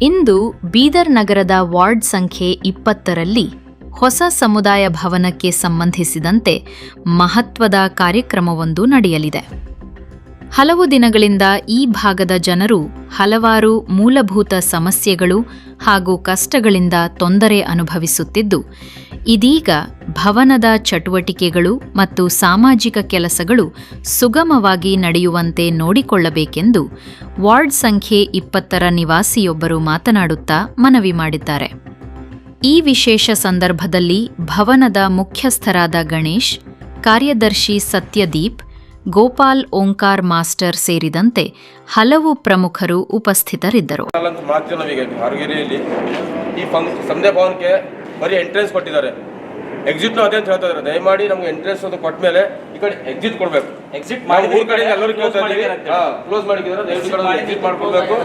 ಇಂದು ಬೀದರ್ ನಗರದ ವಾರ್ಡ್ ಸಂಖ್ಯೆ 20ರಲ್ಲಿ ಹೊಸ ಸಮುದಾಯ ಭವನಕ್ಕೆ ಸಂಬಂಧಿಸಿದಂತೆ ಮಹತ್ವದ ಕಾರ್ಯಕ್ರಮವೊಂದು ನಡೆಯಲಿದೆ. ಹಲವು ದಿನಗಳಿಂದ ಈ ಭಾಗದ ಜನರು ಹಲವಾರು ಮೂಲಭೂತ ಸಮಸ್ಯೆಗಳು ಹಾಗೂ ಕಷ್ಟಗಳಿಂದ ತೊಂದರೆ ಅನುಭವಿಸುತ್ತಿದ್ದು, ಇದೀಗ ಭವನದ ಚಟುವಟಿಕೆಗಳು ಮತ್ತು ಸಾಮಾಜಿಕ ಕೆಲಸಗಳು ಸುಗಮವಾಗಿ ನಡೆಯುವಂತೆ ನೋಡಿಕೊಳ್ಳಬೇಕೆಂದು ವಾರ್ಡ್ ಸಂಖ್ಯೆ 20ರ ನಿವಾಸಿಯೊಬ್ಬರು ಮಾತನಾಡುತ್ತಾ ಮನವಿ ಮಾಡಿದ್ದಾರೆ. ಈ ವಿಶೇಷ ಸಂದರ್ಭದಲ್ಲಿ ಭವನದ ಮುಖ್ಯಸ್ಥರಾದ ಗಣೇಶ್, ಕಾರ್ಯದರ್ಶಿ ಸತ್ಯದೀಪ್, ಗೋಪಾಲ್ ಓಂಕಾರ್ ಮಾಸ್ಟರ್ ಸೇರಿದಂತೆ ಹಲವು ಪ್ರಮುಖರು ಉಪಸ್ಥಿತರಿದ್ದರು. ಈ ಸಮುದಾಯ ಭವನಕ್ಕೆ ಬರೀ ಎಂಟ್ರೆನ್ಸ್ ಕೊಟ್ಟಿದ್ದಾರೆ, ಎಕ್ಸಿಟ್ ಅದೇ ಅಂತ ಹೇಳ್ತಾ ಇದ್ದಾರೆ. ದಯಮಾಡಿ ನಮ್ಗೆ ಎಂಟ್ರೆನ್ಸ್ ಅದು ಕೊಟ್ಟ ಮೇಲೆ ಈ ಕಡೆ ಎಕ್ಸಿಟ್ ಕೊಡ್ಬೇಕು. ಎಕ್ಸಿಟ್ ಮಾಡಿ ಊರ್ ಕಡೆ ಎಲ್ಲರೂ ಕೇಳ್ತಾ ಇದೀವಿ, ಕ್ಲೋಸ್ ಮಾಡಿದ್ರೆ ದಯವಿಟ್ಟು ಎಕ್ಸಿಟ್ ಮಾಡ್ಕೊಡ್ಬೇಕು.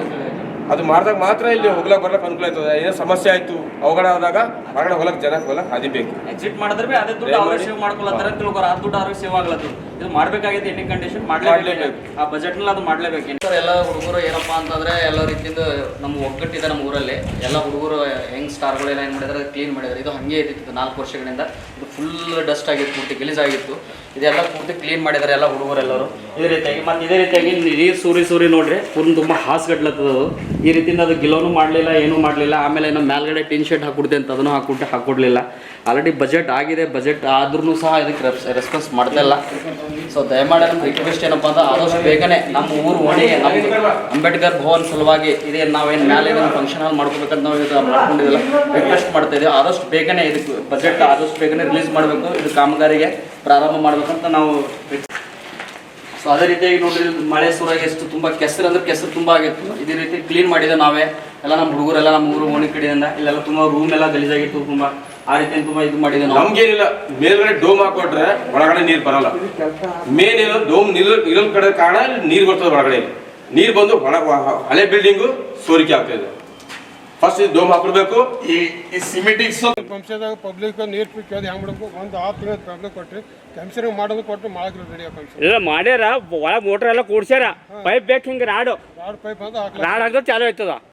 ಅದು ಮಾಡಿದಾಗ ಮಾತ್ರ ಇಲ್ಲಿ ಹೋಗ್ಲಕ್ ಬರ್ಲಕ್ ಅನುಕೂಲ ಆಯ್ತದೆ. ಏನೋ ಸಮಸ್ಯೆ ಆಯ್ತು ಅವಘಡ ಆದಾಗ ಹೊರಗಡೆ ಹೋಗಕ್ ಜನಕ್ಕೆ ಹೋಗಕ್ ಅದಿಬೇಕು. ಎಕ್ಸಿಟ್ ಮಾಡಿದ್ರೆ ಅದೇ ದುಡ್ಡು ಅವ್ರು ಸೇವ್ ಮಾಡ್ಕೊಳತ್ತಾರೆ ಅಂತ ತಿಳ್ಕೊರ, ಆ ದುಡ್ಡು ಅವ್ರಿಗೆ ಸೇವ್ ಆಗ್ಲತ್ತು. ಇದು ಮಾಡ್ಬೇಕಾಗಿದೆ, ಎನಿ ಕಂಡೀಷನ್ ಮಾಡ್ಲೇಬೇಕು. ಆ ಬಜೆಟ್ ನಲ್ಲಿ ಅದು ಮಾಡ್ಲೇಬೇಕು. ಎಲ್ಲ ಹುಡುಗರು ಏನಪ್ಪಾ ಅಂತಂದ್ರೆ ಎಲ್ಲ ರೀತಿಯಿಂದ ನಮ್ಮ ಒಗ್ಗಟ್ಟಿದೆ ನಮ್ಮ ಊರಲ್ಲಿ. ಎಲ್ಲ ಹುಡುಗರು ಹೆಂಗ್ ಸ್ಟಾರ್ಗಳೆಲ್ಲ ಏನ್ ಮಾಡಿದ್ರೆ ಕ್ಲೀನ್ ಮಾಡಿದ್ದಾರೆ. ಇದು ಹಂಗೆ ಇದ್ದಿತ್ತು 4 ವರ್ಷಗಳಿಂದ. ಇದು ಫುಲ್ ಡಸ್ಟ್ ಆಗಿತ್ತು, ಪೂರ್ತಿ ಗಲೀಜಾಗಿತ್ತು. ಇದೆಲ್ಲ ಪೂರ್ತಿ ಕ್ಲೀನ್ ಮಾಡಿದ್ದಾರೆ ಎಲ್ಲ ಹುಡುಗರೆಲ್ಲರೂ. ಇದೇ ರೀತಿಯಾಗಿ ಮತ್ತೆ ಇದೇ ರೀತಿಯಾಗಿ ನೀರು ಸೂರಿ ನೋಡ್ರಿ ಫುಲ್ ತುಂಬ ಹಾಸ್ಗಟ್ಲತ್ತದ. ಈ ರೀತಿಯಿಂದ ಅದು ಗಿಲೋನು ಮಾಡಲಿಲ್ಲ, ಏನೂ ಮಾಡಲಿಲ್ಲ. ಆಮೇಲೆ ನಮ್ಮ ಮೇಲ್ಗಡೆ ಟಿನ್ ಶೆಡ್ ಹಾಕ್ಬಿಡ್ತೆ ಅಂತ ಅದನ್ನು ಹಾಕ್ಕೊಡ್ಲಿಲ್ಲ. ಆಲ್ರೆಡಿ ಬಜೆಟ್ ಆಗಿದೆ, ಬಜೆಟ್ ಆದ್ರೂ ಸಹ ಇದಕ್ಕೆ ರೆಸ್ಪಾನ್ಸ್ ಮಾಡ್ತಾ ಇಲ್ಲ. ಸೊ ದಯಮಾಡಿ ನಮ್ಮ ರಿಕ್ವೆಸ್ಟ್ ಏನಪ್ಪ ಅಂತ ಆದಷ್ಟು ಬೇಗನೆ ನಮ್ಮ ಊರು ಓಣಿಗೆ ನಮ್ಮ ಅಂಬೇಡ್ಕರ್ ಭವನ್ ಸಲುವಾಗಿ ಇದೇ ನಾವೇನು ಮೇಲೆ ಫಂಕ್ಷನ್ ಹಾಲ್ ಮಾಡ್ಕೋಬೇಕಂತ ನಾವು ಇದು ಮಾಡ್ಕೊಂಡಿದ್ದಿಲ್ಲ, ರಿಕ್ವೆಸ್ಟ್ ಮಾಡ್ತಾ ಇದ್ದೀವಿ. ಆದಷ್ಟು ಬೇಗನೆ ಇದಕ್ಕೆ ಬಜೆಟ್ ಆದಷ್ಟು ಬೇಗನೆ ರಿಲೀಸ್ ಮಾಡಬೇಕು, ಇದು ಕಾಮಗಾರಿಗೆ ಪ್ರಾರಂಭ ಮಾಡಬೇಕಂತ ನಾವು. ಸೊ ಅದೇ ರೀತಿಯಾಗಿ ನೋಡ್ರಿ, ಮಳೆ ಸುರಾಗಿ ಎಷ್ಟು ತುಂಬ ಕೆಸರು ತುಂಬ ಆಗಿತ್ತು. ಇದೇ ರೀತಿ ಕ್ಲೀನ್ ಮಾಡಿದೆ ನಾವೇ ಎಲ್ಲ, ನಮ್ಮ ಹುಡುಗರೆಲ್ಲ ನಮ್ಮ ಊರು ಓಣಿ ಕಡೆಯಿಂದ. ಇಲ್ಲೆಲ್ಲ ತುಂಬ ರೂಮ್ ಎಲ್ಲ ಗಲೀಜಾಗಿತ್ತು ತುಂಬ. ಆ ರೀತಿ ತುಂಬ ಇದು ಮಾಡಿದೆ. ನಮ್ಗೇನಿಲ್ಲ, ಮೇಲ್ಗಡೆ ಡೋಮ್ ಹಾಕೊಟ್ರೆ ಒಳಗಡೆ ನೀರು ಬರಲ್ಲ. ಮೇನ್ ಏನು ಡೋಮ್ ಇರೋ ಕಡೆ ಕಾರಣ ನೀರು ಬರ್ತದೆ. ಒಳಗಡೆ ನೀರು ಬಂದು ಹಳೆ ಬಿಲ್ಡಿಂಗು ಸೋರಿಕೆ ಆಗ್ತಾ ಇದೆ. ಫಸ್ಟ್ ಡೋಮ್ ಹಾಕೊಡ್ಬೇಕು. ಈ ಸಿಮೆಂಟಿಗೆ ಪಂಚಾಯತ್ದಾಗ ಪಬ್ಲಿಕ್ ನೀರು ಕೇಳಿ ಹೆಂಗೆ ಬಿಡಬೇಕು. ಒಂದು 6 ತಿಂಗಳು ಪ್ರಾಬ್ಲಮ್ ಕೊಟ್ಟರೆ ಕ್ಯಾನ್ಸರ್ ಮಾಡೋದು ಕೊಟ್ಟು ಮಾಡಕ್ಕೆ ರೆಡಿ ಇಲ್ಲ ಮಾಡ್ಯಾರ. ಒಳಗೆ ಮೋಟ್ರ್ ಎಲ್ಲ ಕೂಡ್ಸ್ಯಾರ. ಪೈಪ್ ಬೇಕು, ಹಿಂಗೆ ರಾಡ್ ಪೈಪ್ ಅಂತ ರಾಡ್ ಹಾಕಿದ್ರೆ ಚಾಲು ಆಯ್ತದ.